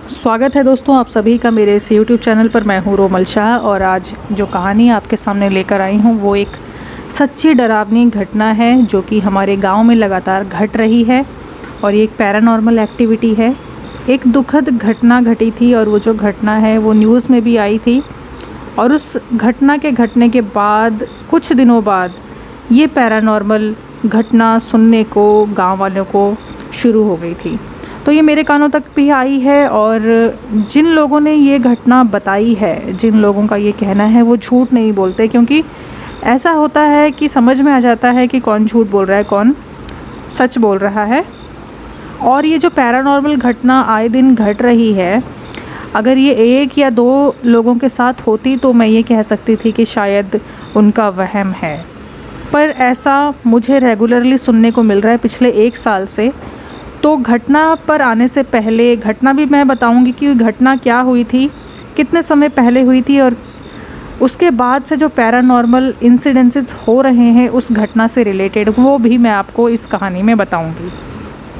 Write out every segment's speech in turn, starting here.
स्वागत है दोस्तों आप सभी का मेरे इस YouTube चैनल पर। मैं हूँ रोमल शाह और आज जो कहानी आपके सामने लेकर आई हूँ वो एक सच्ची डरावनी घटना है जो कि हमारे गांव में लगातार घट रही है और ये एक पैरानॉर्मल एक्टिविटी है। एक दुखद घटना घटी थी और वो जो घटना है वो न्यूज़ में भी आई थी और उस घटना के घटने के बाद कुछ दिनों बाद ये पैरानॉर्मल घटना सुनने को गाँव वालों को शुरू हो गई थी। तो ये मेरे कानों तक भी आई है और जिन लोगों ने ये घटना बताई है, जिन लोगों का ये कहना है वो झूठ नहीं बोलते, क्योंकि ऐसा होता है कि समझ में आ जाता है कि कौन झूठ बोल रहा है, कौन सच बोल रहा है। और ये जो पैरानॉर्मल घटना आए दिन घट रही है, अगर ये एक या दो लोगों के साथ होती तो मैं ये कह सकती थी कि शायद उनका वहम है, पर ऐसा मुझे रेगुलरली सुनने को मिल रहा है पिछले 1 साल से। तो घटना पर आने से पहले घटना भी मैं बताऊंगी कि घटना क्या हुई थी, कितने समय पहले हुई थी और उसके बाद से जो पैरानॉर्मल इंसिडेंसेस हो रहे हैं उस घटना से रिलेटेड वो भी मैं आपको इस कहानी में बताऊंगी।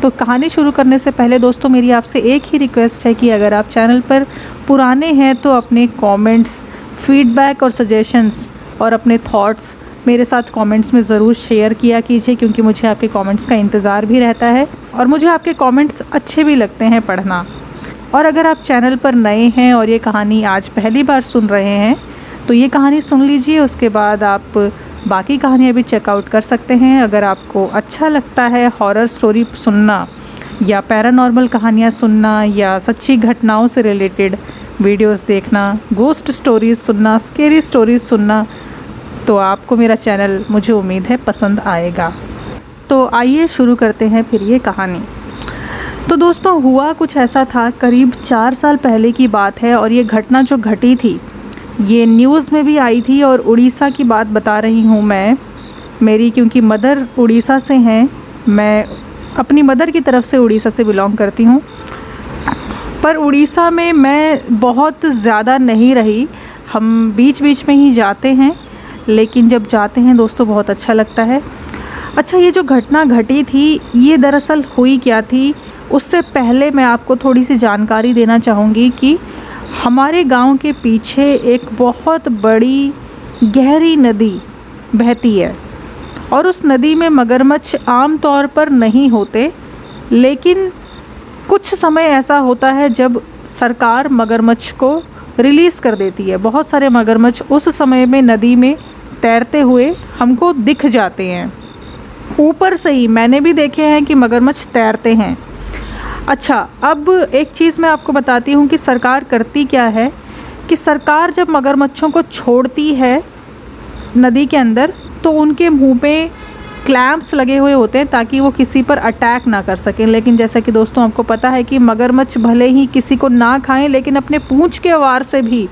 तो कहानी शुरू करने से पहले दोस्तों मेरी आपसे एक ही रिक्वेस्ट है कि अगर आप चैनल पर पुराने हैं तो अपने कमेंट्स, फीडबैक और सजेशंस और अपने थॉट्स मेरे साथ कमेंट्स में ज़रूर शेयर किया कीजिए, क्योंकि मुझे आपके कमेंट्स का इंतज़ार भी रहता है और मुझे आपके कमेंट्स अच्छे भी लगते हैं पढ़ना। और अगर आप चैनल पर नए हैं और ये कहानी आज पहली बार सुन रहे हैं तो ये कहानी सुन लीजिए, उसके बाद आप बाकी कहानियाँ भी चेकआउट कर सकते हैं। अगर आपको अच्छा लगता है हॉरर स्टोरी सुनना या पैरानॉर्मल कहानियाँ सुनना या सच्ची घटनाओं से रिलेटेड वीडियोज़ देखना, गोस्ट स्टोरीज़ सुनना, स्केरी स्टोरीज़ सुनना, तो आपको मेरा चैनल मुझे उम्मीद है पसंद आएगा। तो आइए शुरू करते हैं फिर ये कहानी। तो दोस्तों हुआ कुछ ऐसा था, करीब 4 साल पहले की बात है और ये घटना जो घटी थी ये न्यूज़ में भी आई थी और उड़ीसा की बात बता रही हूँ मैं। मेरी क्योंकि मदर उड़ीसा से हैं, मैं अपनी मदर की तरफ से उड़ीसा से बिलोंग करती हूँ, पर उड़ीसा में मैं बहुत ज़्यादा नहीं रही। हम बीच बीच में ही जाते हैं, लेकिन जब जाते हैं दोस्तों बहुत अच्छा लगता है। अच्छा, ये जो घटना घटी थी ये दरअसल हुई क्या थी, उससे पहले मैं आपको थोड़ी सी जानकारी देना चाहूँगी कि हमारे गांव के पीछे एक बहुत बड़ी गहरी नदी बहती है और उस नदी में मगरमच्छ आम तौर पर नहीं होते, लेकिन कुछ समय ऐसा होता है जब सरकार मगरमच्छ को रिलीज़ कर देती है। बहुत सारे मगरमच्छ उस समय में नदी में तैरते हुए हमको दिख जाते हैं, ऊपर से ही मैंने भी देखे हैं कि मगरमच्छ तैरते हैं। अच्छा, अब एक चीज़ मैं आपको बताती हूँ कि सरकार करती क्या है कि सरकार जब मगरमच्छों को छोड़ती है नदी के अंदर तो उनके मुंह पे क्लैम्प्स लगे हुए होते हैं ताकि वो किसी पर अटैक ना कर सकें। लेकिन जैसा कि दोस्तों आपको पता है कि मगरमच्छ भले ही किसी को ना खाएं, लेकिन अपने पूंछ के वार से भी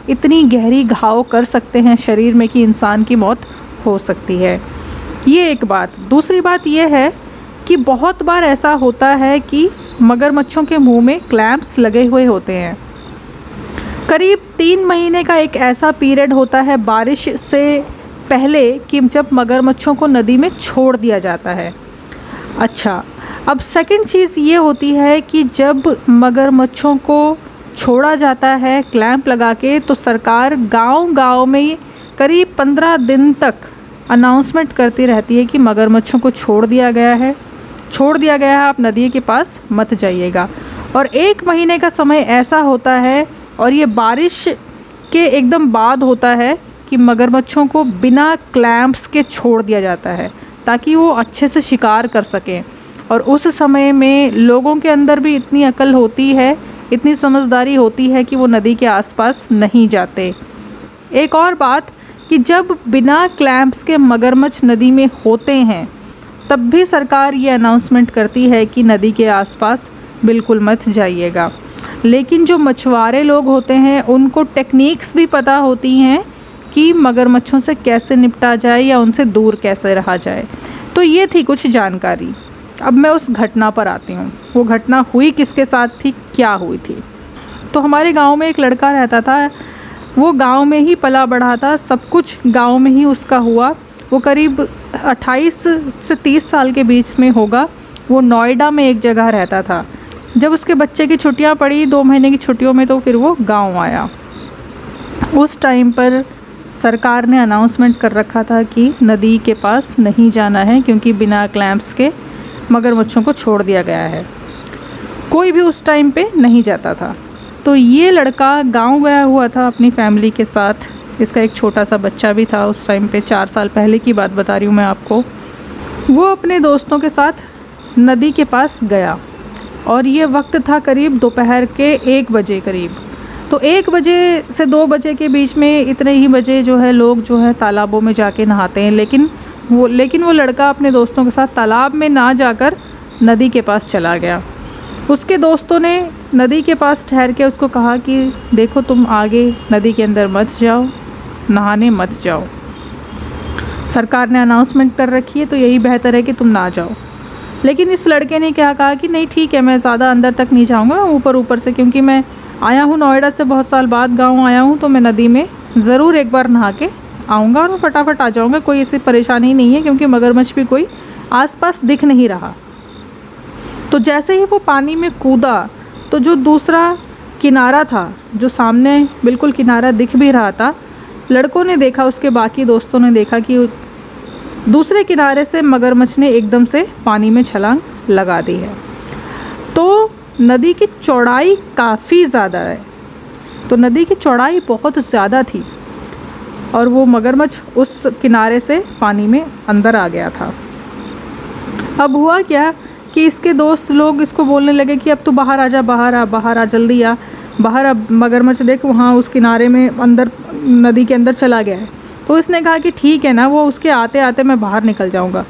इतनी गहरी घाव कर सकते हैं शरीर में कि इंसान की मौत हो सकती है। ये एक बात। दूसरी बात ये है कि बहुत बार ऐसा होता है कि मगरमच्छों के मुंह में क्लैम्प्स लगे हुए होते हैं। करीब 3 महीने का एक ऐसा पीरियड होता है बारिश से पहले कि जब मगरमच्छों को नदी में छोड़ दिया जाता है। अच्छा, अब सेकंड चीज़ ये होती है कि जब मगरमच्छों को छोड़ा जाता है क्लैंप लगा के तो सरकार गांव-गांव में करीब 15 दिन तक अनाउंसमेंट करती रहती है कि मगरमच्छों को छोड़ दिया गया है, आप नदी के पास मत जाइएगा। और 1 महीने का समय ऐसा होता है और ये बारिश के एकदम बाद होता है कि मगरमच्छों को बिना क्लैंप्स के छोड़ दिया जाता है ताकि वो अच्छे से शिकार कर सकें। और उस समय में लोगों के अंदर भी इतनी अकल होती है, इतनी समझदारी होती है कि वो नदी के आसपास नहीं जाते। एक और बात कि जब बिना क्लैंप्स के मगरमच्छ नदी में होते हैं तब भी सरकार ये अनाउंसमेंट करती है कि नदी के आसपास बिल्कुल मत जाइएगा। लेकिन जो मछुआरे लोग होते हैं उनको टेक्निक्स भी पता होती हैं कि मगरमच्छों से कैसे निपटा जाए या उनसे दूर कैसे रहा जाए। तो ये थी कुछ जानकारी। अब मैं उस घटना पर आती हूँ। वो घटना हुई किसके साथ थी, क्या हुई थी। तो हमारे गांव में एक लड़का रहता था, वो गांव में ही पला बढ़ा था, सब कुछ गांव में ही उसका हुआ। वो करीब 28 से 30 साल के बीच में होगा। वो नोएडा में एक जगह रहता था। जब उसके बच्चे की छुट्टियां पड़ी 2 महीने की छुट्टियों में, तो फिर वो गांव आया। उस टाइम पर सरकार ने अनाउंसमेंट कर रखा था कि नदी के पास नहीं जाना है, क्योंकि बिना क्लैंप्स के मगरमच्छों को छोड़ दिया गया है। कोई भी उस टाइम पे नहीं जाता था। तो ये लड़का गांव गया हुआ था अपनी फैमिली के साथ। इसका एक छोटा सा बच्चा भी था उस टाइम पे, 4 साल पहले की बात बता रही हूँ मैं आपको। वो अपने दोस्तों के साथ नदी के पास गया और ये वक्त था करीब दोपहर के 1 बजे करीब। तो 1 बजे से 2 बजे के बीच में इतने ही बजे जो है लोग जो है तालाबों में जाके नहाते हैं, लेकिन वो लड़का अपने दोस्तों के साथ तालाब में ना जाकर नदी के पास चला गया। उसके दोस्तों ने नदी के पास ठहर के उसको कहा कि देखो, तुम आगे नदी के अंदर मत जाओ, नहाने मत जाओ, सरकार ने अनाउंसमेंट कर रखी है, तो यही बेहतर है कि तुम ना जाओ। लेकिन इस लड़के ने क्या कहा कि नहीं ठीक है, मैं ज़्यादा अंदर तक नहीं जाऊँगा, ऊपर ऊपर से, क्योंकि मैं आया हूँ नोएडा से, बहुत साल बाद गाँव आया हूँ, तो मैं नदी में ज़रूर एक बार नहा के आऊँगा और मैं फटाफट आ जाऊँगा, कोई ऐसी परेशानी नहीं है, क्योंकि मगरमच्छ भी कोई आसपास दिख नहीं रहा। तो जैसे ही वो पानी में कूदा, तो जो दूसरा किनारा था, जो सामने बिल्कुल किनारा दिख भी रहा था, लड़कों ने देखा, उसके बाकी दोस्तों ने देखा कि दूसरे किनारे से मगरमच्छ ने एकदम से पानी में छलांग लगा दी है। तो नदी की चौड़ाई काफ़ी ज़्यादा है, तो नदी की चौड़ाई बहुत ज़्यादा थी और वो मगरमच्छ उस किनारे से पानी में अंदर आ गया था। अब हुआ क्या कि इसके दोस्त लोग इसको बोलने लगे कि अब तू बाहर आ जा, बाहर आ जल्दी आ बाहर, अब मगरमच्छ देख वहाँ उस किनारे में अंदर नदी के अंदर चला गया है। तो इसने कहा कि ठीक है ना, वो उसके आते आते मैं बाहर निकल जाऊँगा।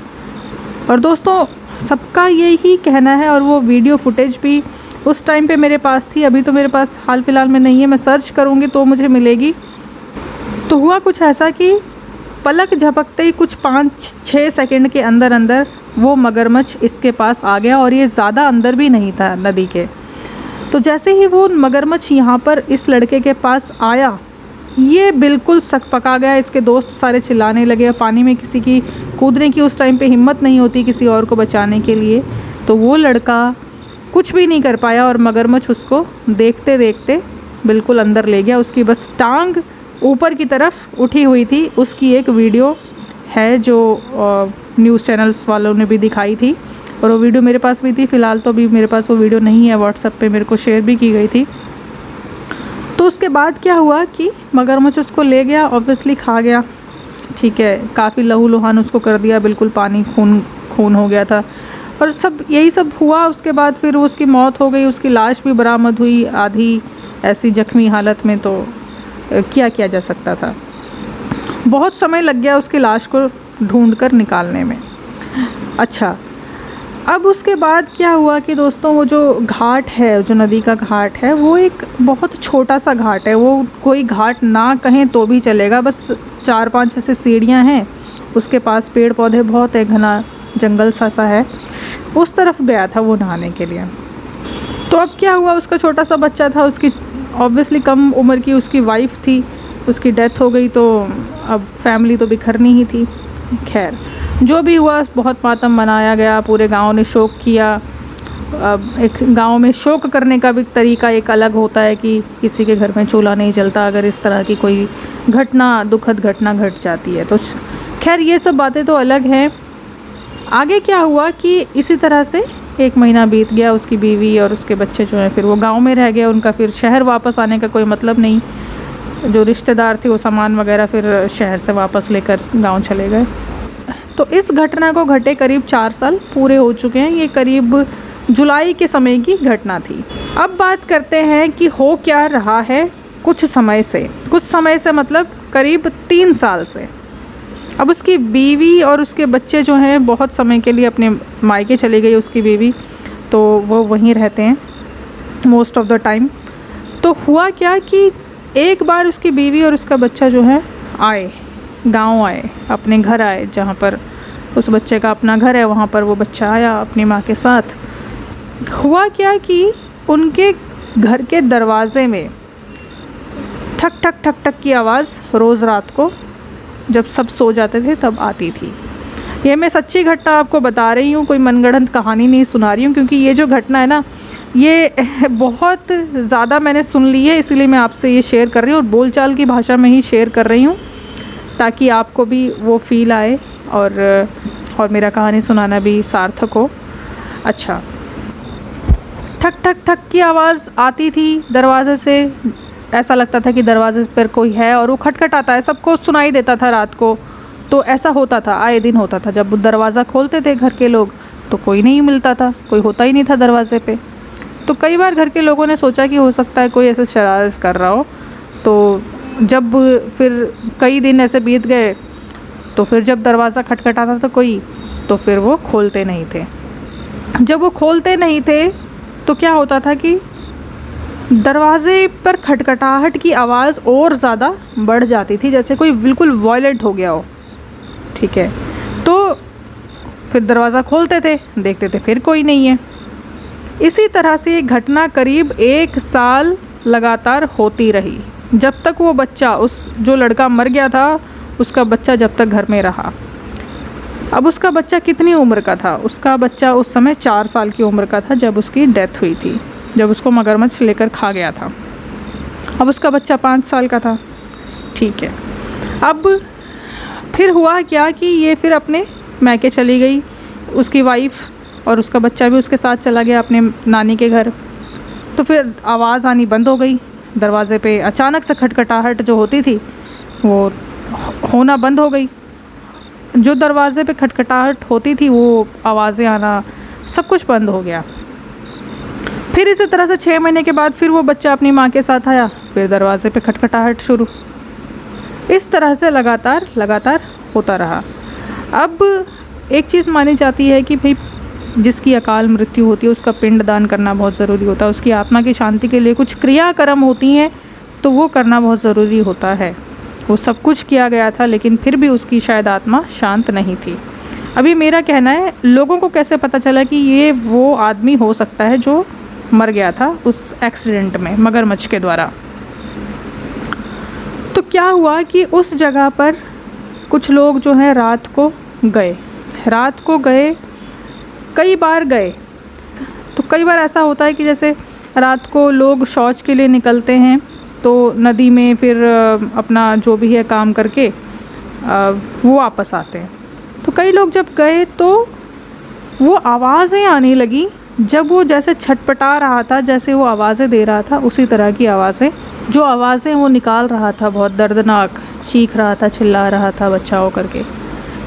और दोस्तों, सबका यही कहना है, और वो वीडियो फुटेज भी उस टाइम पे मेरे पास थी, अभी तो मेरे पास हाल फिलहाल में नहीं है, मैं सर्च करूँगी तो मुझे मिलेगी। तो हुआ कुछ ऐसा कि पलक झपकते ही कुछ 5-6 सेकंड के अंदर अंदर वो मगरमच्छ इसके पास आ गया, और ये ज़्यादा अंदर भी नहीं था नदी के। तो जैसे ही वो मगरमच्छ यहाँ पर इस लड़के के पास आया, ये बिल्कुल सकपका गया। इसके दोस्त सारे चिल्लाने लगे, पानी में किसी की कूदने की उस टाइम पे हिम्मत नहीं होती किसी और को बचाने के लिए। तो वो लड़का कुछ भी नहीं कर पाया और मगरमच्छ उसको देखते देखते बिल्कुल अंदर ले गया। उसकी बस टांग ऊपर की तरफ उठी हुई थी। उसकी एक वीडियो है जो न्यूज़ चैनल्स वालों ने भी दिखाई थी, और वो वीडियो मेरे पास भी थी। फ़िलहाल तो अभी मेरे पास वो वीडियो नहीं है, व्हाट्सएप पे मेरे को शेयर भी की गई थी। तो उसके बाद क्या हुआ कि मगरमच्छ उसको ले गया, ऑब्वियसली खा गया, ठीक है, काफ़ी लहूलुहान उसको कर दिया, बिल्कुल पानी खून हो गया था, और सब यही सब हुआ। उसके बाद फिर उसकी मौत हो गई, उसकी लाश भी बरामद हुई आधी ऐसी जख्मी हालत में। तो क्या किया जा सकता था, बहुत समय लग गया उसकी लाश को ढूंढकर निकालने में। अच्छा, अब उसके बाद क्या हुआ कि दोस्तों, वो जो घाट है, जो नदी का घाट है, वो एक बहुत छोटा सा घाट है। वो कोई घाट ना कहें तो भी चलेगा, बस 4-5 ऐसे सीढ़ियाँ हैं, उसके पास पेड़ पौधे बहुत है, घना जंगल सा है। उस तरफ गया था वो नहाने के लिए। तो अब क्या हुआ, उसका छोटा सा बच्चा था, उसकी ऑब्वियसली कम उम्र की उसकी वाइफ थी, उसकी डेथ हो गई, तो अब फैमिली तो बिखरनी ही थी। खैर, जो भी हुआ, बहुत मातम मनाया गया, पूरे गांव ने शोक किया। अब एक गांव में शोक करने का भी तरीका एक अलग होता है कि किसी के घर में चूल्हा नहीं जलता अगर इस तरह की कोई घटना, दुखद घटना घट जाती है। तो खैर, ये सब बातें तो अलग हैं। आगे क्या हुआ कि इसी तरह से 1 महीना बीत गया, उसकी बीवी और उसके बच्चे जो हैं फिर वो गांव में रह गए। उनका फिर शहर वापस आने का कोई मतलब नहीं। जो रिश्तेदार थे वो सामान वगैरह फिर शहर से वापस लेकर गांव चले गए। तो इस घटना को घटे करीब 4 साल पूरे हो चुके हैं। ये करीब जुलाई के समय की घटना थी। अब बात करते हैं कि हो क्या रहा है कुछ समय से मतलब करीब 3 साल से। अब उसकी बीवी और उसके बच्चे जो हैं बहुत समय के लिए अपने मायके चली गई उसकी बीवी, तो वो वहीं रहते हैं मोस्ट ऑफ द टाइम। तो हुआ क्या कि एक बार उसकी बीवी और उसका बच्चा जो है गांव आए, अपने घर आए, जहाँ पर उस बच्चे का अपना घर है, वहाँ पर वो बच्चा आया अपनी माँ के साथ। हुआ क्या कि उनके घर के दरवाज़े में ठक ठक ठक ठक की आवाज़ रोज़ रात को जब सब सो जाते थे तब आती थी। ये मैं सच्ची घटना आपको बता रही हूँ, कोई मनगढ़ंत कहानी नहीं सुना रही हूँ, क्योंकि ये जो घटना है ना, ये बहुत ज़्यादा मैंने सुन ली है, इसलिए मैं आपसे ये शेयर कर रही हूँ और बोलचाल की भाषा में ही शेयर कर रही हूँ, ताकि आपको भी वो फ़ील आए और मेरा कहानी सुनाना भी सार्थक हो। अच्छा, ठक ठक ठक की आवाज़ आती थी दरवाज़े से। ऐसा लगता था कि दरवाज़े पर कोई है और वो खटखटाता है, सबको सुनाई देता था रात को। तो ऐसा होता था, आए दिन होता था। जब दरवाज़ा खोलते थे घर के लोग तो कोई नहीं मिलता था, कोई होता ही नहीं था दरवाज़े पे। तो कई बार घर के लोगों ने सोचा कि हो सकता है कोई ऐसे शरारत कर रहा हो। तो जब फिर कई दिन ऐसे बीत गए तो फिर जब दरवाज़ा खटखटाता था कोई, तो फिर वो खोलते नहीं थे। जब वो खोलते नहीं थे तो क्या होता था कि दरवाज़े पर खटखटाहट की आवाज़ और ज़्यादा बढ़ जाती थी, जैसे कोई बिल्कुल वॉयलेंट हो गया हो। ठीक है, तो फिर दरवाज़ा खोलते थे, देखते थे फिर कोई नहीं है। इसी तरह से ये घटना करीब 1 साल लगातार होती रही, जब तक वो बच्चा, उस जो लड़का मर गया था, उसका बच्चा जब तक घर में रहा। अब उसका बच्चा कितनी उम्र का था? उसका बच्चा उस समय 4 साल की उम्र का था जब उसकी डेथ हुई थी, जब उसको मगरमच्छ लेकर खा गया था। अब उसका बच्चा 5 साल का था। ठीक है, अब फिर हुआ क्या कि ये फिर अपने मैके चली गई, उसकी वाइफ, और उसका बच्चा भी उसके साथ चला गया अपने नानी के घर। तो फिर आवाज़ आनी बंद हो गई दरवाज़े पे। अचानक से खटखटाहट जो होती थी वो होना बंद हो गई। जो दरवाज़े पे खटखटाहट होती थी वो आवाज़ें आना, सब कुछ बंद हो गया। फिर इसी तरह से 6 महीने के बाद फिर वो बच्चा अपनी माँ के साथ आया, फिर दरवाज़े पे खटखटाहट शुरू। इस तरह से लगातार लगातार होता रहा। अब एक चीज़ मानी जाती है कि भाई जिसकी अकाल मृत्यु होती है उसका पिंड दान करना बहुत ज़रूरी होता है। उसकी आत्मा की शांति के लिए कुछ क्रियाकर्म होती हैं, तो वो करना बहुत ज़रूरी होता है। वो सब कुछ किया गया था, लेकिन फिर भी उसकी शायद आत्मा शांत नहीं थी। अभी मेरा कहना है, लोगों को कैसे पता चला कि ये वो आदमी हो सकता है जो मर गया था उस एक्सीडेंट में मगरमच्छ के द्वारा? तो क्या हुआ कि उस जगह पर कुछ लोग जो हैं रात को गए, कई बार गए। तो कई बार ऐसा होता है कि जैसे रात को लोग शौच के लिए निकलते हैं, तो नदी में फिर अपना जो भी है काम करके वो वापस आते हैं। तो कई लोग जब गए तो वो आवाज़ें आने लगी। जब वो जैसे छटपटा रहा था, जैसे वो आवाज़ें दे रहा था, उसी तरह की आवाज़ें, जो आवाज़ें वो निकाल रहा था, बहुत दर्दनाक चीख रहा था, चिल्ला रहा था बचा हो करके।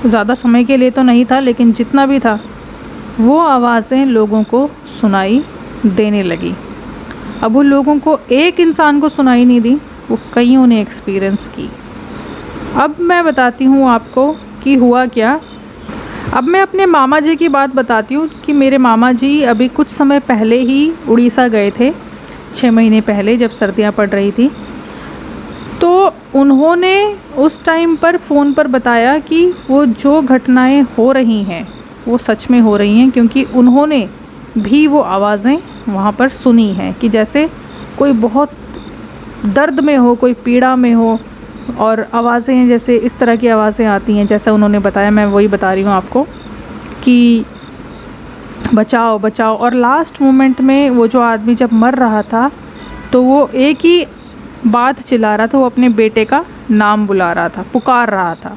ज़्यादा समय के लिए तो नहीं था, लेकिन जितना भी था वो आवाज़ें लोगों को सुनाई देने लगी। अब वो लोगों को, एक इंसान को सुनाई नहीं दी, वो कईयों ने एक्सपीरियंस की। अब मैं बताती हूँ आपको कि हुआ क्या। अब मैं अपने मामा जी की बात बताती हूँ कि मेरे मामा जी अभी कुछ समय पहले ही उड़ीसा गए थे, 6 महीने पहले, जब सर्दियाँ पड़ रही थी। तो उन्होंने उस टाइम पर फ़ोन पर बताया कि वो जो घटनाएं हो रही हैं वो सच में हो रही हैं, क्योंकि उन्होंने भी वो आवाज़ें वहाँ पर सुनी हैं कि जैसे कोई बहुत दर्द में हो, कोई पीड़ा में हो, और आवाज़ें जैसे इस तरह की आवाज़ें आती हैं जैसा उन्होंने बताया। मैं वही बता रही हूँ आपको कि बचाओ बचाओ। और लास्ट मोमेंट में वो जो आदमी जब मर रहा था तो वो एक ही बात चिल्ला रहा था, वो अपने बेटे का नाम बुला रहा था, पुकार रहा था।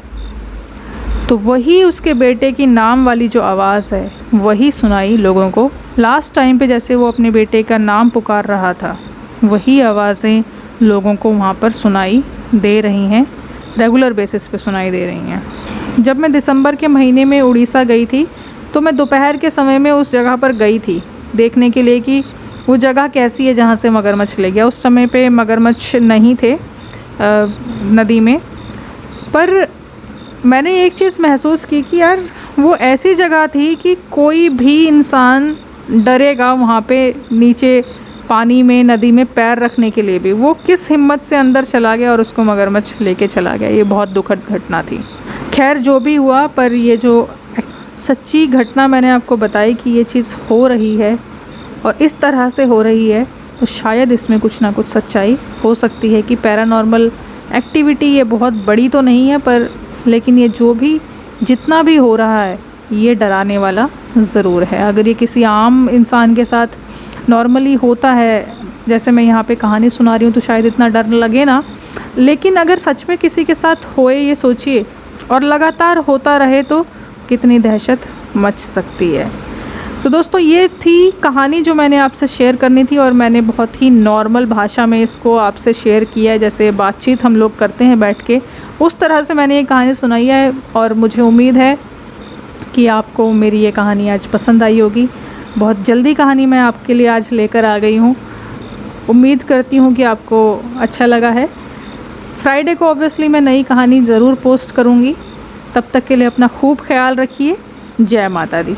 तो वही उसके बेटे की नाम वाली जो आवाज़ है वही सुनाई लोगों को। लास्ट टाइम पे जैसे वो अपने बेटे का नाम पुकार रहा था, वही आवाज़ें लोगों को वहाँ पर सुनाई दे रही हैं, रेगुलर बेसिस पे सुनाई दे रही हैं। जब मैं दिसंबर के महीने में उड़ीसा गई थी तो मैं दोपहर के समय में उस जगह पर गई थी देखने के लिए कि वो जगह कैसी है जहाँ से मगरमच्छ ले गया। उस समय पे मगरमच्छ नहीं थे नदी में, पर मैंने एक चीज़ महसूस की कि यार वो ऐसी जगह थी कि कोई भी इंसान डरेगा वहाँ पे नीचे पानी में, नदी में पैर रखने के लिए भी। वो किस हिम्मत से अंदर चला गया और उसको मगरमच्छ लेके चला गया। ये बहुत दुखद घटना थी। खैर जो भी हुआ, पर ये जो सच्ची घटना मैंने आपको बताई कि ये चीज़ हो रही है और इस तरह से हो रही है, तो शायद इसमें कुछ ना कुछ सच्चाई हो सकती है कि पैरानॉर्मल एक्टिविटी ये बहुत बड़ी तो नहीं है, पर लेकिन ये जो भी जितना भी हो रहा है ये डराने वाला ज़रूर है। अगर ये किसी आम इंसान के साथ नॉर्मली होता है, जैसे मैं यहाँ पे कहानी सुना रही हूँ तो शायद इतना डर लगे ना, लेकिन अगर सच में किसी के साथ होए ये सोचिए, और लगातार होता रहे तो कितनी दहशत मच सकती है। तो दोस्तों ये थी कहानी जो मैंने आपसे शेयर करनी थी, और मैंने बहुत ही नॉर्मल भाषा में इसको आपसे शेयर किया है, जैसे बातचीत हम लोग करते हैं बैठ के, उस तरह से मैंने ये कहानी सुनाई है। और मुझे उम्मीद है कि आपको मेरी ये कहानी आज पसंद आई होगी। बहुत जल्दी कहानी मैं आपके लिए आज लेकर आ गई हूँ। उम्मीद करती हूँ कि आपको अच्छा लगा है। फ्राइडे को ऑब्वियसली मैं नई कहानी ज़रूर पोस्ट करूँगी। तब तक के लिए अपना खूब ख्याल रखिए। जय माता दी।